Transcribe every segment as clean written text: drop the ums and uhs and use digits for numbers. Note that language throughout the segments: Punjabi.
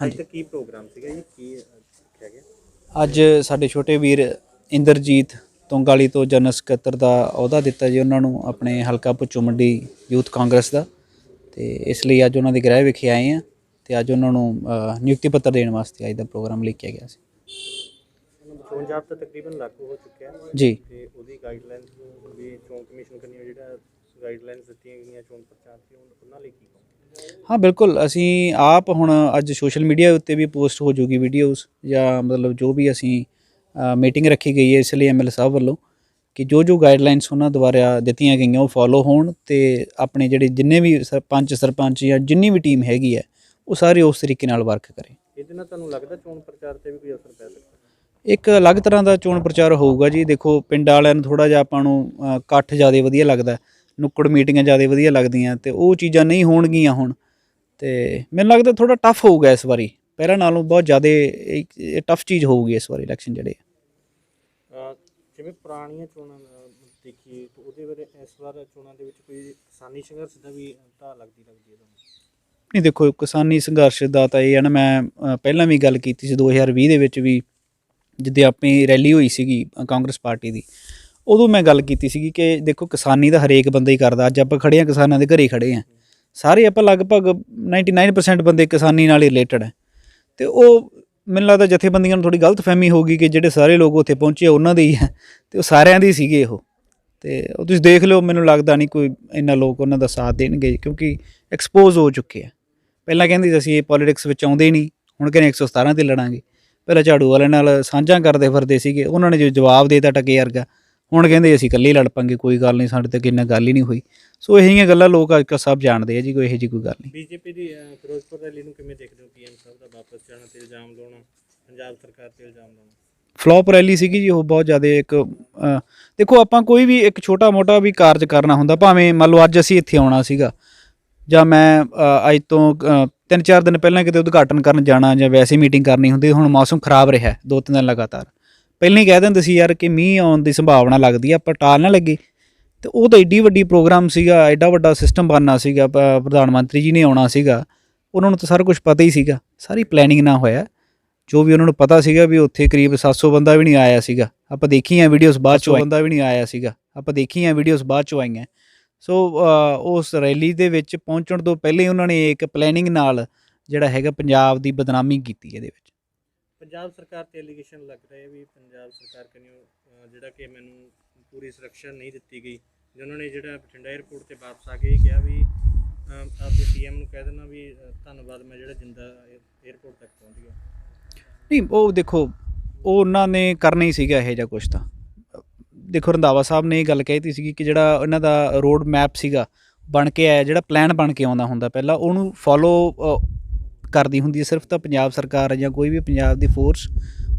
ਅੱਜ ਤੱਕ ਕੀ ਪ੍ਰੋਗਰਾਮ ਸੀਗਾ ਜੀ, ਕੀ ਰੱਖਿਆ ਗਿਆ? ਅੱਜ ਸਾਡੇ ਛੋਟੇ ਵੀਰ ਇੰਦਰਜੀਤ ਤੁੰਗਾਲੀ ਤੋਂ ਜਨਰਲ ਸਕੱਤਰ ਦਾ ਅਹੁਦਾ ਦਿੱਤਾ ਜੀ ਉਹਨਾਂ ਨੂੰ, ਆਪਣੇ ਹਲਕਾ ਭੁੱਚੋ ਮੰਡੀ ਯੂਥ ਕਾਂਗਰਸ ਦਾ। ਤੇ ਇਸ ਲਈ ਅੱਜ ਉਹਨਾਂ ਦੇ ਗ੍ਰਹਿ ਵਿਖੇ ਆਏ ਹਾਂ ਤੇ ਅੱਜ ਉਹਨਾਂ ਨੂੰ ਨਿਯੁਕਤੀ ਪੱਤਰ ਦੇਣ ਵਾਸਤੇ ਅੱਜ ਦਾ ਪ੍ਰੋਗਰਾਮ ਲਿਖਿਆ ਗਿਆ ਸੀ। ਚੋਣ ਜ਼ਾਬਤਾ ਤਕਰੀਬਨ ਲਾਗੂ ਹੋ ਚੁੱਕਿਆ ਜੀ। ਤੇ ਉਹਦੀ ਗਾਈਡਲਾਈਨਸ ਵੀ ਚੋਣ ਕਮਿਸ਼ਨ ਕਰਨੀ ਜਿਹੜਾ ਗਾਈਡਲਾਈਨਸ ਦਿੱਤੀਆਂ ਗਈਆਂ ਚੋਣ ਪ੍ਰਚਾਰ ਦੀ, ਉਹਨਾਂ ਲਈ ਕੀ ਕਹੋਗੇ? ਹਾਂ ਬਿਲਕੁਲ, ਅਸੀਂ ਆਪ ਹੁਣ ਅੱਜ ਸੋਸ਼ਲ ਮੀਡੀਆ ਉੱਤੇ ਵੀ ਪੋਸਟ ਹੋ ਜੂਗੀ ਵੀਡੀਓਜ਼, ਜਾਂ ਮਤਲਬ ਜੋ ਵੀ ਅਸੀਂ ਮੀਟਿੰਗ ਰੱਖੀ ਗਈ ਹੈ ਇਸ ਲਈ ਐਮਐਲਏ ਸਾਹਿਬ ਵੱਲੋਂ ਕਿ ਜੋ ਜੋ ਗਾਈਡਲਾਈਨਸ ਉਹਨਾਂ ਦੁਆਰਾ ਦਿੱਤੀਆਂ ਗਈਆਂ ਉਹ ਫੋਲੋ ਹੋਣ, ਤੇ ਆਪਣੇ ਜਿਹੜੇ ਜਿੰਨੇ ਵੀ ਸਰਪੰਚ ਜਾਂ ਜਿੰਨੀ ਵੀ ਟੀਮ ਹੈਗੀ ਹੈ ਉਹ ਸਾਰੇ ਉਸ ਤਰੀਕੇ ਨਾਲ ਵਰਕ ਕਰੇ। ਇਹਦੇ ਨਾਲ ਤੁਹਾਨੂੰ ਲੱਗਦਾ ਚੋਣ ਪ੍ਰਚਾਰ ਤੇ ਵੀ ਕੋਈ ਅਸਰ ਪੈ ਸਕਦਾ? ਇੱਕ ਅਲੱਗ ਤਰ੍ਹਾਂ ਦਾ ਚੋਣ ਪ੍ਰਚਾਰ ਹੋਊਗਾ ਜੀ। ਦੇਖੋ ਪਿੰਡਾਂ ਵਾਲਿਆਂ ਨੂੰ ਥੋੜ੍ਹਾ ਜਿਹਾ ਆਪਾਂ ਨੂੰ ਇਕੱਠ ਜ਼ਿਆਦਾ ਵਧੀਆ ਲੱਗਦਾ, ਨੁੱਕੜ ਮੀਟਿੰਗਾਂ ਜ਼ਿਆਦਾ ਵਧੀਆ ਲੱਗਦੀਆਂ, ਤੇ ਉਹ ਚੀਜ਼ਾਂ ਨਹੀਂ ਹੋਣਗੀਆਂ ਹੁਣ। ਤੇ ਮੈਨੂੰ ਲੱਗਦਾ ਥੋੜ੍ਹਾ ਟਫ ਹੋਊਗਾ ਇਸ ਵਾਰੀ, ਪਹਿਲਾਂ ਨਾਲੋਂ ਬਹੁਤ ਜ਼ਿਆਦਾ ਟਫ ਚੀਜ਼ ਹੋਊਗੀ ਇਸ ਵਾਰੀ ਇਲੈਕਸ਼ਨ ਜਿਹੜੇ। ਜਿਵੇਂ ਪੁਰਾਣੀਆਂ ਚੋਣਾਂ ਦੇਖੀਏ ਤਾਂ ਉਹਦੇ ਬਾਰੇ ਇਸ ਵਾਰ ਚੋਣਾਂ ਦੇ ਵਿੱਚ ਕੋਈ ਕਿਸਾਨੀ ਸੰਘਰਸ਼ ਦਾ ਵੀ ਢਾਹ ਲੱਗਦੀ ਹੈ ਤੁਹਾਨੂੰ? ਨਹੀਂ ਦੇਖੋ, ਕਿਸਾਨੀ ਸੰਘਰਸ਼ ਦਾ ਤਾਂ ਇਹ ਹੈ ਨਾ, ਮੈਂ ਪਹਿਲਾਂ ਵੀ ਗੱਲ ਕੀਤੀ ਸੀ 2020 ਦੇ ਵਿੱਚ ਵੀ, ਜਿੱਦੇ ਆਪਣੀ ਰੈਲੀ ਹੋਈ ਸੀਗੀ ਕਾਂਗਰਸ ਪਾਰਟੀ ਦੀ, ਉਦੋਂ ਮੈਂ ਗੱਲ ਕੀਤੀ ਸੀਗੀ ਕਿ ਦੇਖੋ ਕਿਸਾਨੀ ਦਾ ਹਰੇਕ ਬੰਦਾ ਹੀ ਕਰਦਾ। ਅੱਜ ਆਪਾਂ ਖੜੇ ਹਾਂ, ਕਿਸਾਨਾਂ ਦੇ ਘਰੇ ਖੜੇ ਹਾਂ, ਸਾਰੇ ਆਪਾਂ ਲਗਭਗ 99% ਬੰਦੇ ਕਿਸਾਨੀ ਨਾਲ ਹੀ ਰਿਲੇਟਡ ਹੈ। ਅਤੇ ਉਹ ਮੈਨੂੰ ਲੱਗਦਾ ਜਥੇਬੰਦੀਆਂ ਨੂੰ ਥੋੜ੍ਹੀ ਗਲਤਫਹਿਮੀ ਹੋ ਗਈ ਕਿ ਜਿਹੜੇ ਸਾਰੇ ਲੋਕ ਉੱਥੇ ਪਹੁੰਚੇ ਉਹਨਾਂ ਦੇ ਹੀ ਹੈ, ਅਤੇ ਉਹ ਸਾਰਿਆਂ ਦੇ ਸੀਗੇ ਉਹ। ਅਤੇ ਉਹ ਤੁਸੀਂ ਦੇਖ ਲਿਓ, ਮੈਨੂੰ ਲੱਗਦਾ ਨਹੀਂ ਕੋਈ ਇੰਨਾ ਲੋਕ ਉਹਨਾਂ ਦਾ ਸਾਥ ਦੇਣਗੇ, ਕਿਉਂਕਿ ਐਕਸਪੋਜ਼ ਹੋ ਚੁੱਕੇ ਆ। ਪਹਿਲਾਂ ਕਹਿੰਦੇ ਅਸੀਂ ਇਹ ਪੋਲੀਟਿਕਸ ਵਿੱਚ ਆਉਂਦੇ ਹੀ ਨਹੀਂ, ਹੁਣ ਕਹਿੰਦੇ 117 'ਤੇ ਲੜਾਂਗੇ। ਪਹਿਲਾਂ ਝਾੜੂ ਵਾਲਿਆਂ ਨਾਲ ਸਾਂਝਾਂ ਕਰਦੇ ਫਿਰਦੇ ਸੀਗੇ, ਉਹਨਾਂ ਨੇ ਜੋ ਜਵਾਬ ਦੇ ਦਿੱਤਾ ਟਕੇ ਵਰਗਾ, ਹੁਣ ਕਹਿੰਦੇ ਅਸੀਂ ਇਕੱਲੇ ਲੜ ਪਾਂਗੇ, ਕੋਈ ਗੱਲ ਨਹੀਂ, ਸਾਡੇ ਤੱਕ ਇੰਨਾ ਗੱਲ ਹੀ ਨਹੀਂ ਹੋਈ। ਸੋ ਇਹੋ ਜਿਹੀਆਂ ਗੱਲਾਂ ਲੋਕ ਅੱਜ ਕੱਲ੍ਹ ਸਭ ਜਾਣਦੇ ਆ ਜੀ, ਕੋਈ ਇਹੋ ਜਿਹੀ ਕੋਈ ਗੱਲ ਨਹੀਂ। ਬੀਜੇਪੀ ਦੀ ਫਿਰੋਜ਼ਪੁਰ ਰੈਲੀ ਨੂੰ ਕਿਵੇਂ ਦੇਖਦੇ ਹੋ? ਪੀਐਮ ਸਾਹਿਬ ਦਾ ਵਾਪਸ ਜਾਣਾ ਤੇ ਇਲਜ਼ਾਮ ਲਾਉਣਾ, ਪੰਜਾਬ ਸਰਕਾਰ ਤੇ ਇਲਜ਼ਾਮ ਲਾਉਣਾ। ਫਲੋਪ ਰੈਲੀ ਸੀਗੀ ਜੀ ਉਹ, ਬਹੁਤ ਜ਼ਿਆਦਾ। ਇੱਕ ਦੇਖੋ ਆਪਾਂ ਕੋਈ ਵੀ ਇੱਕ ਛੋਟਾ ਮੋਟਾ ਵੀ ਕਾਰਜ ਕਰਨਾ ਹੁੰਦਾ, ਭਾਵੇਂ ਮੰਨ ਲਓ ਅੱਜ ਅਸੀਂ ਇੱਥੇ ਆਉਣਾ ਸੀਗਾ, ਜਾਂ ਮੈਂ ਅੱਜ ਤੋਂ 3-4 ਦਿਨ ਪਹਿਲਾਂ ਕਿਤੇ ਉਦਘਾਟਨ ਕਰਨ ਜਾਣਾ, ਜਾਂ ਵੈਸੇ ਮੀਟਿੰਗ ਕਰਨੀ ਹੁੰਦੀ। ਹੁਣ ਮੌਸਮ ਖਰਾਬ ਰਿਹਾ 2-3 ਦਿਨ ਲਗਾਤਾਰ, ਪਹਿਲਾਂ ਹੀ ਕਹਿ ਦਿੰਦੇ ਸੀ ਯਾਰ ਕਿ ਮੀਂਹ ਆਉਣ ਦੀ ਸੰਭਾਵਨਾ ਲੱਗਦੀ ਆ, ਆਪਾਂ ਟਾਲ ਨਾ ਲੱਗੇ। ਅਤੇ ਉਹ ਤਾਂ ਐਡੀ ਵੱਡੀ ਪ੍ਰੋਗਰਾਮ ਸੀਗਾ, ਐਡਾ ਵੱਡਾ ਸਿਸਟਮ ਬਣਨਾ ਸੀਗਾ, ਪ੍ਰਧਾਨ ਮੰਤਰੀ ਜੀ ਨੇ ਆਉਣਾ ਸੀਗਾ, ਉਹਨਾਂ ਨੂੰ ਤਾਂ ਸਾਰਾ ਕੁਛ ਪਤਾ ਹੀ ਸੀਗਾ, ਸਾਰੀ ਪਲੈਨਿੰਗ ਨਾਲ ਹੋਇਆ। ਜੋ ਵੀ ਉਹਨਾਂ ਨੂੰ ਪਤਾ ਸੀਗਾ ਵੀ ਉੱਥੇ ਕਰੀਬ 700 ਬੰਦਾ ਵੀ ਨਹੀਂ ਆਇਆ ਸੀਗਾ, ਆਪਾਂ ਦੇਖੀਆਂ ਵੀਡੀਓਜ਼ ਬਾਅਦ 'ਚੋਂ, ਬੰਦਾ ਵੀ ਨਹੀਂ ਆਇਆ ਸੀਗਾ, ਆਪਾਂ ਦੇਖੀਆਂ ਵੀਡੀਓਜ਼ ਬਾਅਦ 'ਚੋਂ ਆਈਆਂ। ਸੋ ਉਸ ਰੈਲੀ ਦੇ ਵਿੱਚ ਪਹੁੰਚਣ ਤੋਂ ਪਹਿਲਾਂ ਹੀ ਉਹਨਾਂ ਨੇ ਇੱਕ ਪਲੈਨਿੰਗ ਨਾਲ ਜਿਹੜਾ ਹੈਗਾ ਪੰਜਾਬ ਦੀ ਬਦਨਾਮੀ ਕੀਤੀ ਇਹਦੇ ਵਿੱਚ। ਪੰਜਾਬ ਸਰਕਾਰ ਤੇ ਐਲੀਗੇਸ਼ਨ ਲੱਗ ਰਿਹਾ ਵੀ ਪੰਜਾਬ ਸਰਕਾਰ ਕਨਿਓ ਜਿਹੜਾ ਕਿ ਮੈਨੂੰ ਪੂਰੀ ਸੁਰੱਖਿਆ ਨਹੀਂ ਦਿੱਤੀ ਗਈ। ਉਹਨਾਂ ਨੇ ਜਿਹੜਾ ਬਠਿੰਡਾ ਏਅਰਪੋਰਟ ਤੇ ਵਾਪਸ ਆ ਕੇ ਕਿਹਾ ਵੀ ਆਪਦੇ ਸੀਐਮ ਨੂੰ ਕਹਿ ਦੇਣਾ ਵੀ ਧੰਨਵਾਦ, ਮੈਂ ਜਿਹੜਾ ਜਿੰਦਾ ਏਅਰਪੋਰਟ ਤੱਕ ਪਹੁੰਚ ਗਿਆ। ਨਹੀਂ ਉਹ ਦੇਖੋ, ਉਹ ਉਹਨਾਂ ਨੇ ਕਰਨਾ ਹੀ ਸੀਗਾ ਇਹੋ ਜਿਹਾ ਕੁਛ ਤਾਂ। ਦੇਖੋ ਰੰਧਾਵਾ ਸਾਹਿਬ ਨੇ ਇਹ ਗੱਲ ਕਹਿਤੀ ਸੀਗੀ ਕਿ ਜਿਹੜਾ ਇਹਨਾਂ ਦਾ ਰੋਡ ਮੈਪ ਸੀਗਾ ਬਣ ਕੇ ਆਇਆ, ਜਿਹੜਾ ਪਲਾਨ ਬਣ ਕੇ ਆਉਂਦਾ ਹੁੰਦਾ ਪਹਿਲਾਂ, ਉਹਨੂੰ ਫੋਲੋ ਕਰਦੀ ਹੁੰਦੀ ਹੈ ਸਿਰਫ ਤਾਂ ਪੰਜਾਬ ਸਰਕਾਰ ਜਾਂ ਕੋਈ ਵੀ ਪੰਜਾਬ ਦੀ ਫੋਰਸ,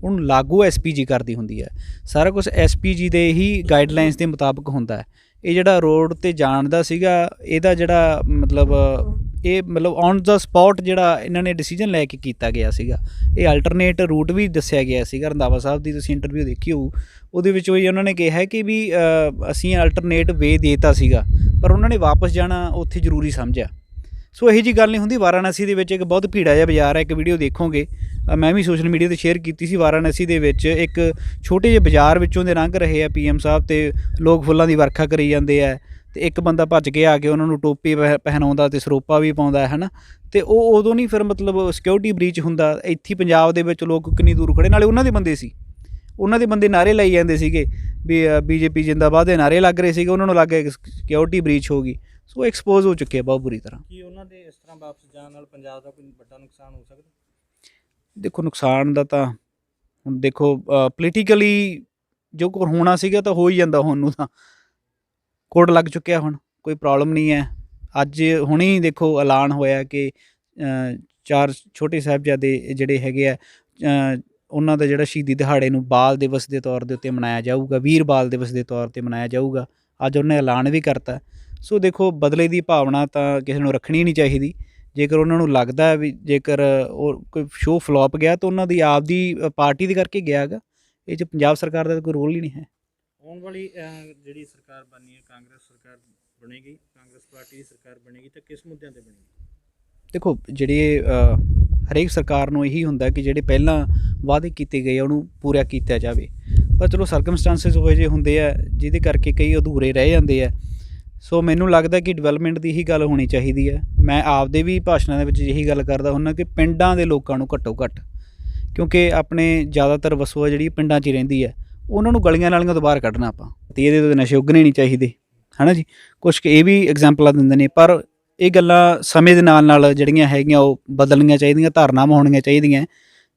ਉਹਨੂੰ ਲਾਗੂ ਐਸਪੀਜੀ ਕਰਦੀ ਹੁੰਦੀ ਹੈ। ਸਾਰਾ ਕੁਛ ਐਸਪੀਜੀ ਦੇ ਹੀ ਗਾਈਡਲਾਈਨਸ ਦੇ ਮੁਤਾਬਕ ਹੁੰਦਾ ਹੈ। ਇਹ ਜਿਹੜਾ ਰੋਡ 'ਤੇ ਜਾਣ ਦਾ ਸੀਗਾ, ਇਹਦਾ ਜਿਹੜਾ ਮਤਲਬ ਔਨ ਦਾ ਸਪੌਟ ਜਿਹੜਾ ਇਹਨਾਂ ਨੇ ਡਿਸੀਜਨ ਲੈ ਕੇ ਕੀਤਾ ਗਿਆ ਸੀਗਾ। ਇਹ ਅਲਟਰਨੇਟ ਰੂਟ ਵੀ ਦੱਸਿਆ ਗਿਆ ਸੀਗਾ। ਰੰਧਾਵਾ ਸਾਹਿਬ ਦੀ ਤੁਸੀਂ ਇੰਟਰਵਿਊ ਦੇਖੀ ਹੋਊ, ਉਹਦੇ ਵਿੱਚ ਵੀ ਉਹਨਾਂ ਨੇ ਕਿਹਾ ਕਿ ਵੀ ਅਸੀਂ ਅਲਟਰਨੇਟ ਵੇ ਦੇਤਾ ਸੀਗਾ, ਪਰ ਉਹਨਾਂ ਨੇ ਵਾਪਸ ਜਾਣਾ ਉੱਥੇ ਜ਼ਰੂਰੀ ਸਮਝਿਆ। ਸੋ ਇਹੋ ਜਿਹੀ ਗੱਲ ਨਹੀਂ ਹੁੰਦੀ। ਵਾਰਾਣਸੀ ਦੇ ਵਿੱਚ ਇੱਕ ਬਹੁਤ ਭੀੜਾ ਜਿਹਾ ਬਾਜ਼ਾਰ ਹੈ, ਇੱਕ ਵੀਡੀਓ ਦੇਖੋਗੇ, ਮੈਂ ਵੀ ਸੋਸ਼ਲ ਮੀਡੀਆ 'ਤੇ ਸ਼ੇਅਰ ਕੀਤੀ ਸੀ। ਵਾਰਾਣਸੀ ਦੇ ਵਿੱਚ ਇੱਕ ਛੋਟੇ ਜਿਹੇ ਬਾਜ਼ਾਰ ਵਿੱਚੋਂ ਦੇ ਲੰਘ ਰਹੇ ਆ ਪੀਐਮ ਸਾਹਿਬ, ਅਤੇ ਲੋਕ ਫੁੱਲਾਂ ਦੀ ਵਰਖਾ ਕਰੀ ਜਾਂਦੇ ਆ, ਅਤੇ ਇੱਕ ਬੰਦਾ ਭੱਜ ਕੇ ਆ ਕੇ ਉਹਨਾਂ ਨੂੰ ਟੋਪੀ ਪਹਿਨਾਉਂਦਾ ਅਤੇ ਸਰੋਪਾ ਵੀ ਪਾਉਂਦਾ ਹੈ ਨਾ। ਅਤੇ ਉਹ ਉਦੋਂ ਨਹੀਂ ਫਿਰ ਮਤਲਬ ਸਿਕਿਉਰਿਟੀ ਬ੍ਰੀਚ ਹੁੰਦਾ। ਇੱਥੇ ਪੰਜਾਬ ਦੇ ਵਿੱਚ ਲੋਕ ਕਿੰਨੀ ਦੂਰ ਖੜ੍ਹੇ, ਨਾਲੇ ਉਹਨਾਂ ਦੇ ਬੰਦੇ ਸੀ, ਉਹਨਾਂ ਦੇ ਬੰਦੇ ਨਾਅਰੇ ਲਾਈ ਜਾਂਦੇ ਸੀਗੇ ਵੀ ਬੀਜੇਪੀ ਜਿੰਦਾਬਾਦ ਦੇ ਨਾਅਰੇ ਲੱਗ ਰਹੇ ਸੀਗੇ, ਉਹਨਾਂ ਨੂੰ ਲੱਗ ਗਿਆ ਸਿਕਿਉਰਿਟੀ ਬ੍ਰੀਚ ਹੋ ਗਈ। ਸੋ ਐਕਸਪੋਜ਼ ਹੋ ਚੁੱਕੇ ਆ ਬਹੁਤ ਬੁਰੀ ਤਰ੍ਹਾਂ। ਕੀ ਉਹਨਾਂ ਦੇ ਇਸ ਤਰ੍ਹਾਂ ਵਾਪਸ ਜਾਣ ਨਾਲ ਪੰਜਾਬ ਦਾ ਕੋਈ ਵੱਡਾ ਨੁਕਸਾਨ ਹੋ ਸਕਦਾ? ਦੇਖੋ ਨੁਕਸਾਨ ਦਾ ਤਾਂ ਹੁਣ ਦੇਖੋ ਪੋਲੀਟੀਕਲੀ ਜੋ ਹੋਣਾ ਸੀਗਾ ਤਾਂ ਹੋ ਹੀ ਜਾਂਦਾ, ਹੁਣ ਨੂੰ ਤਾਂ ਕੋਡ ਲੱਗ ਚੁੱਕਿਆ, ਹੁਣ ਕੋਈ ਪ੍ਰੋਬਲਮ ਨਹੀਂ ਹੈ। ਅੱਜ ਹੁਣੇ ਦੇਖੋ ਐਲਾਨ ਹੋਇਆ ਕਿ 4 ਛੋਟੇ ਸਾਹਿਬਜ਼ਾਦੇ ਜਿਹੜੇ ਹੈਗੇ ਆ, ਉਹਨਾਂ ਦਾ ਜਿਹੜਾ ਸ਼ਹੀਦੀ ਦਿਹਾੜੇ ਨੂੰ ਬਾਲ ਦਿਵਸ ਦੇ ਤੌਰ ਦੇ ਉੱਤੇ ਮਨਾਇਆ ਜਾਊਗਾ, ਵੀਰ ਬਾਲ ਦਿਵਸ ਦੇ ਤੌਰ 'ਤੇ ਮਨਾਇਆ ਜਾਊਗਾ। ਅੱਜ ਉਹਨੇ ਐਲਾਨ ਵੀ ਕਰਤਾ। ਸੋ ਦੇਖੋ ਬਦਲੇ ਦੀ ਭਾਵਨਾ ਤਾਂ ਕਿਸੇ ਨੂੰ ਰੱਖਣੀ ਨਹੀਂ ਚਾਹੀਦੀ। ਜੇਕਰ ਉਹਨਾਂ ਨੂੰ ਲੱਗਦਾ ਵੀ ਜੇਕਰ ਉਹ ਕੋਈ ਸ਼ੋਅ ਫਲੋਪ ਗਿਆ ਤਾਂ ਉਹਨਾਂ ਦੀ ਆਪਦੀ ਪਾਰਟੀ ਦੇ ਕਰਕੇ ਗਿਆ ਹੈਗਾ, ਇਹ 'ਚ ਪੰਜਾਬ ਸਰਕਾਰ ਦਾ ਕੋਈ ਰੋਲ ਹੀ ਨਹੀਂ ਹੈ। ਆਉਣ ਵਾਲੀ ਜਿਹੜੀ ਸਰਕਾਰ ਬਣਨੀ ਹੈ, ਕਾਂਗਰਸ ਸਰਕਾਰ ਬਣੇਗੀ, ਕਾਂਗਰਸ ਪਾਰਟੀ ਦੀ ਸਰਕਾਰ ਬਣੇਗੀ, ਤਾਂ ਕਿਸ ਮੁੱਦਿਆਂ 'ਤੇ ਬਣੇਗੀ? ਦੇਖੋ ਜਿਹੜੇ ਹਰੇਕ ਸਰਕਾਰ ਨੂੰ ਇਹੀ ਹੁੰਦਾ ਕਿ ਜਿਹੜੇ ਪਹਿਲਾਂ ਵਾਅਦੇ ਕੀਤੇ ਗਏ ਆ ਉਹਨੂੰ ਪੂਰਾ ਕੀਤਾ ਜਾਵੇ, ਪਰ ਚਲੋ ਸਰਕਮਸਟੈਂਸਿਸ ਉਹੋ ਜਿਹੇ ਹੁੰਦੇ ਆ ਜਿਹਦੇ ਕਰਕੇ ਕਈ ਅਧੂਰੇ ਰਹਿ ਜਾਂਦੇ ਆ। ਸੋ ਮੈਨੂੰ ਲੱਗਦਾ ਕਿ ਡਿਵੈਲਪਮੈਂਟ ਦੀ ਹੀ ਗੱਲ ਹੋਣੀ ਚਾਹੀਦੀ ਹੈ। ਮੈਂ ਆਪਦੇ ਵੀ ਭਾਸ਼ਣਾਂ ਦੇ ਵਿੱਚ ਇਹੀ ਗੱਲ ਕਰਦਾ ਹੁੰਦਾ ਕਿ ਪਿੰਡਾਂ ਦੇ ਲੋਕਾਂ ਨੂੰ ਘੱਟੋ ਘੱਟ, ਕਿਉਂਕਿ ਆਪਣੇ ਜ਼ਿਆਦਾਤਰ ਵਸੋਂ ਜਿਹੜੀ ਪਿੰਡਾਂ 'ਚ ਹੀ ਰਹਿੰਦੀ ਹੈ, ਉਹਨਾਂ ਨੂੰ ਗਲੀਆਂ ਨਾਲੀਆਂ ਤੋਂ ਬਾਹਰ ਕੱਢਣਾ ਆਪਾਂ, ਅਤੇ ਇਹਦੇ ਤੋਂ ਨਸ਼ੇ ਉੱਗਣੇ ਨਹੀਂ ਚਾਹੀਦੇ, ਹੈ ਨਾ ਜੀ। ਕੁਛ ਕੁ ਇਹ ਵੀ ਐਗਜ਼ਾਮਪਲਾਂ ਦਿੰਦੇ ਨੇ, ਪਰ ਇਹ ਗੱਲਾਂ ਸਮੇਂ ਦੇ ਨਾਲ ਨਾਲ ਜਿਹੜੀਆਂ ਹੈਗੀਆਂ ਉਹ ਬਦਲਣੀਆਂ ਚਾਹੀਦੀਆਂ, ਧਾਰਨਾਵਾਂ ਹੋਣੀਆਂ ਚਾਹੀਦੀਆਂ।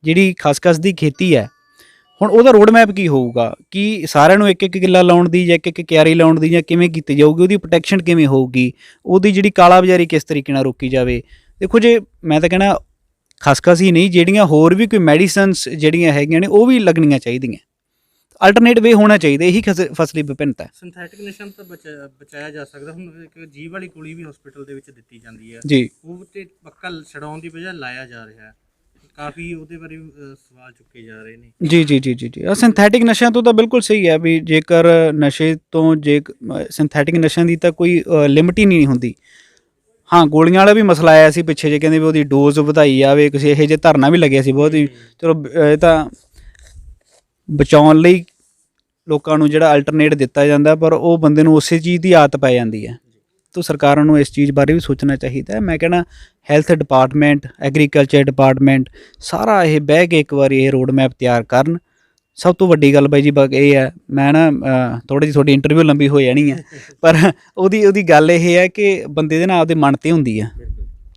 ਜਿਹੜੀ ਖਸਖਸ ਦੀ ਖੇਤੀ ਹੈ, ਹੁਣ ਉਹਦਾ ਰੋਡ ਮੈਪ ਕੀ ਹੋਊਗਾ, ਕਿ ਸਾਰਿਆਂ ਨੂੰ ਇੱਕ ਇੱਕ ਕਿੱਲਾ ਲਾਉਣ ਦੀ ਜਾਂ ਇੱਕ ਕਿਆਰੀ ਲਾਉਣ ਦੀ ਜਾਂ ਕਿਵੇਂ ਕੀਤੀ ਜਾਊਗੀ, ਉਹਦੀ ਪ੍ਰੋਟੈਕਸ਼ਨ ਕਿਵੇਂ ਹੋਊਗੀ, ਉਹਦੀ ਜਿਹੜੀ ਕਾਲਾ ਬਾਜ਼ਾਰੀ ਕਿਸ ਤਰੀਕੇ ਨਾਲ ਰੋਕੀ ਜਾਵੇ। ਦੇਖੋ ਜੇ ਮੈਂ ਤਾਂ ਕਹਿਣਾ ਖਸਖਸ ਹੀ ਨਹੀਂ, ਜਿਹੜੀਆਂ ਹੋਰ ਵੀ ਕੋਈ ਮੈਡੀਸਨਸ ਜਿਹੜੀਆਂ ਹੈਗੀਆਂ ਨੇ ਉਹ ਵੀ ਲੱਗਣੀਆਂ ਚਾਹੀਦੀਆਂ, ਅਲਟਰਨੇਟ ਵੇ ਹੋਣਾ ਚਾਹੀਦਾ। ਇਹੀ ਫਸਲੀ ਵਿਭਿੰਨਤਾ ਹੈ। ਸਿੰਥੈਟਿਕ ਨਸ਼ਿਆਂ ਤੋਂ ਬਚਾਇਆ ਜਾ ਸਕਦਾ। ਹੁਣ ਇੱਕ ਜੀਵ ਵਾਲੀ ਗੋਲੀ ਵੀ ਹਸਪੀਟਲ ਦੇ ਵਿੱਚ ਦਿੱਤੀ ਜਾਂਦੀ ਹੈ ਜੀ, ਉਹ ਤੇ ਪੱਕਾ ਛਡਾਉਣ ਦੀ ਬਜਾਏ ਲਾਇਆ ਜਾ ਰਿਹਾ ਹੈ। ਕਾਫੀ ਉਹਦੇ ਬਾਰੇ ਸਵਾਲ ਚੁੱਕੇ ਜਾ ਰਹੇ ਨੇ। ਜੀ ਜੀ ਜੀ ਜੀ ਜੀ ਸਿੰਥੈਟਿਕ ਨਸ਼ਿਆਂ ਤੋਂ ਤਾਂ ਬਿਲਕੁਲ ਸਹੀ ਹੈ ਵੀ ਜੇਕਰ ਨਸ਼ੇ ਤੋਂ ਸਿੰਥੈਟਿਕ ਨਸ਼ਿਆਂ ਦੀ ਤਾਂ ਕੋਈ ਲਿਮਟ ਹੀ ਨਹੀਂ ਹੁੰਦੀ। ਹਾਂ, ਗੋਲੀਆਂ ਵਾਲਾ ਵੀ ਮਸਲਾ ਆਇਆ ਸੀ ਪਿੱਛੇ ਜੇ, ਕਹਿੰਦੇ ਵੀ ਉਹਦੀ ਡੋਜ਼ ਵਧਾਈ ਜਾਵੇ, ਕਿਸੇ ਇਹੋ ਜਿਹੇ ਧਰਨਾ ਵੀ ਲੱਗਿਆ ਸੀ ਬਹੁਤ ਹੀ। ਚਲੋ ਇਹ ਤਾਂ ਬਚਾਉਣ ਲਈ ਲੋਕਾਂ ਨੂੰ ਜਿਹੜਾ ਅਲਟਰਨੇਟ ਦਿੱਤਾ ਜਾਂਦਾ, ਪਰ ਉਹ ਬੰਦੇ ਨੂੰ ਉਸੇ ਚੀਜ਼ ਦੀ ਆਦਤ ਪੈ ਜਾਂਦੀ ਹੈ। ਤਾਂ ਸਰਕਾਰਾਂ ਨੂੰ ਇਸ ਚੀਜ਼ ਬਾਰੇ ਵੀ ਸੋਚਣਾ ਚਾਹੀਦਾ ਹੈ। ਮੈਂ ਕਹਿਣਾ ਹੈਲਥ ਡਿਪਾਰਟਮੈਂਟ, ਐਗਰੀਕਲਚਰ ਡਿਪਾਰਟਮੈਂਟ ਸਾਰਾ ਇਹ ਬਹਿ ਕੇ ਇੱਕ ਵਾਰੀ ਇਹ ਰੋਡ ਮੈਪ ਤਿਆਰ ਕਰਨ। ਸਭ ਤੋਂ ਵੱਡੀ ਗੱਲ ਬਾਈ ਜੀ ਇਹ ਹੈ, ਮੈਂ ਨਾ ਥੋੜ੍ਹੀ ਜਿਹੀ ਤੁਹਾਡੀ ਇੰਟਰਵਿਊ ਲੰਬੀ ਹੋ ਜਾਣੀ ਹੈ, ਪਰ ਉਹਦੀ ਗੱਲ ਇਹ ਹੈ ਕਿ ਬੰਦੇ ਦੇ ਨਾਲ ਆਪਦੇ ਮਨ 'ਤੇ ਹੁੰਦੀ ਆ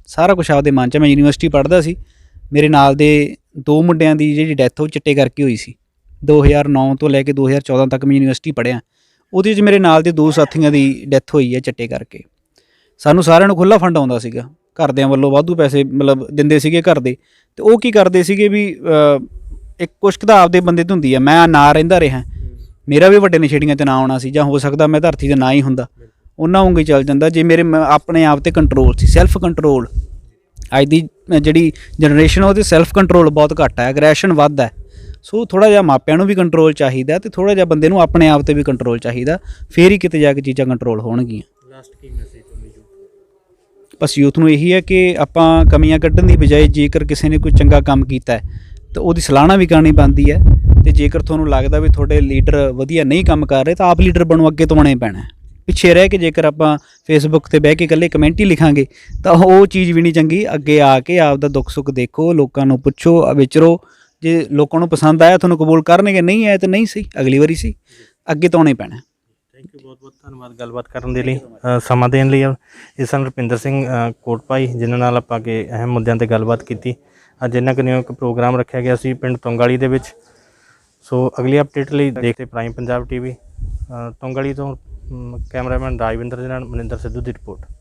ਸਾਰਾ ਕੁਛ, ਆਪਦੇ ਮਨ 'ਚ। ਮੈਂ ਯੂਨੀਵਰਸਿਟੀ ਪੜ੍ਹਦਾ ਸੀ, ਮੇਰੇ ਨਾਲ ਦੇ 2 ਮੁੰਡਿਆਂ ਦੀ ਜਿਹੜੀ ਡੈਥ ਉਹ ਚਿੱਟੇ ਕਰਕੇ ਹੋਈ ਸੀ। 2009 ਤੋਂ ਲੈ ਕੇ 2014 ਤੱਕ ਮੈਂ ਯੂਨੀਵਰਸਿਟੀ ਪੜ੍ਹਿਆ। ਉਹਦੇ 'ਚ ਮੇਰੇ ਨਾਲ ਦੇ 2 ਸਾਥੀਆਂ ਦੀ ਡੈਥ ਹੋਈ ਹੈ ਚਿੱਟੇ ਕਰਕੇ। ਸਾਨੂੰ ਸਾਰਿਆਂ ਨੂੰ ਖੁੱਲ੍ਹਾ ਫੰਡ ਆਉਂਦਾ ਸੀਗਾ, ਘਰਦਿਆਂ ਵੱਲੋਂ ਵਾਧੂ ਪੈਸੇ ਮਤਲਬ ਦਿੰਦੇ ਸੀਗੇ ਘਰ ਦੇ, ਅਤੇ ਉਹ ਕੀ ਕਰਦੇ ਸੀਗੇ ਵੀ ਇੱਕ ਕੁਛ ਕੁ ਤਾਂ ਆਪਦੇ ਬੰਦੇ 'ਤੇ ਹੁੰਦੀ ਹੈ। ਮੈਂ ਨਾ ਰਹਿੰਦਾ ਰਿਹਾ, ਮੇਰਾ ਵੀ ਵੱਡੇ ਨਸ਼ੇੜੀਆਂ 'ਚ ਨਾ ਆਉਣਾ ਸੀ, ਜਾਂ ਹੋ ਸਕਦਾ ਮੈਂ ਧਰਤੀ 'ਤੇ ਨਾ ਹੀ ਹੁੰਦਾ, ਉਹਨਾਂ ਵਾਂਗੂ ਹੀ ਚੱਲ ਜਾਂਦਾ ਜੇ ਮੇਰੇ ਆਪਣੇ ਆਪ 'ਤੇ ਕੰਟਰੋਲ ਸੀ, ਸੈਲਫ ਕੰਟਰੋਲ। ਅੱਜ ਦੀ ਜਿਹੜੀ ਜਨਰੇਸ਼ਨ ਉਹਦੇ ਸੈਲਫ ਕੰਟਰੋਲ ਬਹੁਤ ਘੱਟ ਹੈ, ਐਗਰੈਸ਼ਨ ਵੱਧ ਹੈ। ਸੋ ਥੋੜ੍ਹਾ ਜਿਹਾ ਮਾਪਿਆਂ ਨੂੰ ਵੀ ਕੰਟਰੋਲ ਚਾਹੀਦਾ, ਅਤੇ ਥੋੜ੍ਹਾ ਜਿਹਾ ਬੰਦੇ ਨੂੰ ਆਪਣੇ ਆਪ 'ਤੇ ਵੀ ਕੰਟਰੋਲ ਚਾਹੀਦਾ, ਫਿਰ ਹੀ ਕਿਤੇ ਜਾ ਕੇ ਚੀਜ਼ਾਂ ਕੰਟਰੋਲ ਹੋਣਗੀਆਂ। ਲਾਸਟ ਕੀ ਮੈਸੇਜ ਤੁਹਾਨੂੰ ਯੂਥ? ਬਸ ਯੂਥ ਨੂੰ ਇਹੀ ਹੈ ਕਿ ਆਪਾਂ ਕਮੀਆਂ ਕੱਢਣ ਦੀ ਬਜਾਏ ਜੇਕਰ ਕਿਸੇ ਨੇ ਕੋਈ ਚੰਗਾ ਕੰਮ ਕੀਤਾ ਹੈ ਤਾਂ ਉਹਦੀ ਸਲਾਹਣਾ ਵੀ ਕਰਨੀ ਬਣਦੀ ਹੈ, ਅਤੇ ਜੇਕਰ ਤੁਹਾਨੂੰ ਲੱਗਦਾ ਵੀ ਤੁਹਾਡੇ ਲੀਡਰ ਵਧੀਆ ਨਹੀਂ ਕੰਮ ਕਰ ਰਹੇ ਤਾਂ ਆਪ ਲੀਡਰ ਬਣੋ, ਅੱਗੇ ਤੋਂ ਆਉਣਾ ਹੀ ਪੈਣਾ। ਪਿੱਛੇ ਰਹਿ ਕੇ ਜੇਕਰ ਆਪਾਂ ਫੇਸਬੁੱਕ 'ਤੇ ਬਹਿ ਕੇ ਇਕੱਲੇ ਕਮੈਂਟ ਹੀ ਲਿਖਾਂਗੇ ਤਾਂ ਉਹ ਚੀਜ਼ ਵੀ ਨਹੀਂ ਚੰਗੀ। ਅੱਗੇ ਆ ਕੇ ਆਪ ਦਾ ਦੁੱਖ ਸੁੱਖ ਦੇਖੋ, ਲੋਕਾਂ ਨੂੰ ਪੁੱਛੋ, ਵਿਚਰੋ। ਜੇ ਲੋਕਾਂ ਨੂੰ ਪਸੰਦ ਆਇਆ ਤੁਹਾਨੂੰ ਕਬੂਲ ਕਰਨਗੇ, ਨਹੀਂ ਆਇਆ ਤਾਂ ਨਹੀਂ ਸਹੀ, ਅਗਲੀ ਵਾਰੀ ਸਹੀ, ਅੱਗੇ ਤਾਂ ਆਉਣਾ ਹੀ ਪੈਣਾ। ਥੈਂਕ ਯੂ, ਬਹੁਤ ਬਹੁਤ ਧੰਨਵਾਦ ਗੱਲਬਾਤ ਕਰਨ ਦੇ ਲਈ, ਸਮਾਂ ਦੇਣ ਲਈ। ਇਸ ਸਨ ਰੁਪਿੰਦਰ ਸਿੰਘ ਕੋਟਪਾਈ, ਜਿਨ੍ਹਾਂ ਨਾਲ ਆਪਾਂ ਕਿ ਅਹਿਮ ਮੁੱਦਿਆਂ 'ਤੇ ਗੱਲਬਾਤ ਕੀਤੀ। ਅੱਜ ਇਹਨਾਂ ਕਨਿਓ ਇੱਕ ਪ੍ਰੋਗਰਾਮ ਰੱਖਿਆ ਗਿਆ ਸੀ ਪਿੰਡ ਤੁੰਗਾਲੀ ਦੇ ਵਿੱਚ। ਸੋ ਅਗਲੀ ਅਪਡੇਟ ਲਈ ਦੇਖਦੇ ਪ੍ਰਾਈਮ ਪੰਜਾਬ TV। ਤੁੰਗਾਲੀ ਤੋਂ ਕੈਮਰਾਮੈਨ ਰਾਜਵਿੰਦਰ ਦੇ ਨਾਲ ਮਨਿੰਦਰ ਸਿੱਧੂ ਦੀ ਰਿਪੋਰਟ।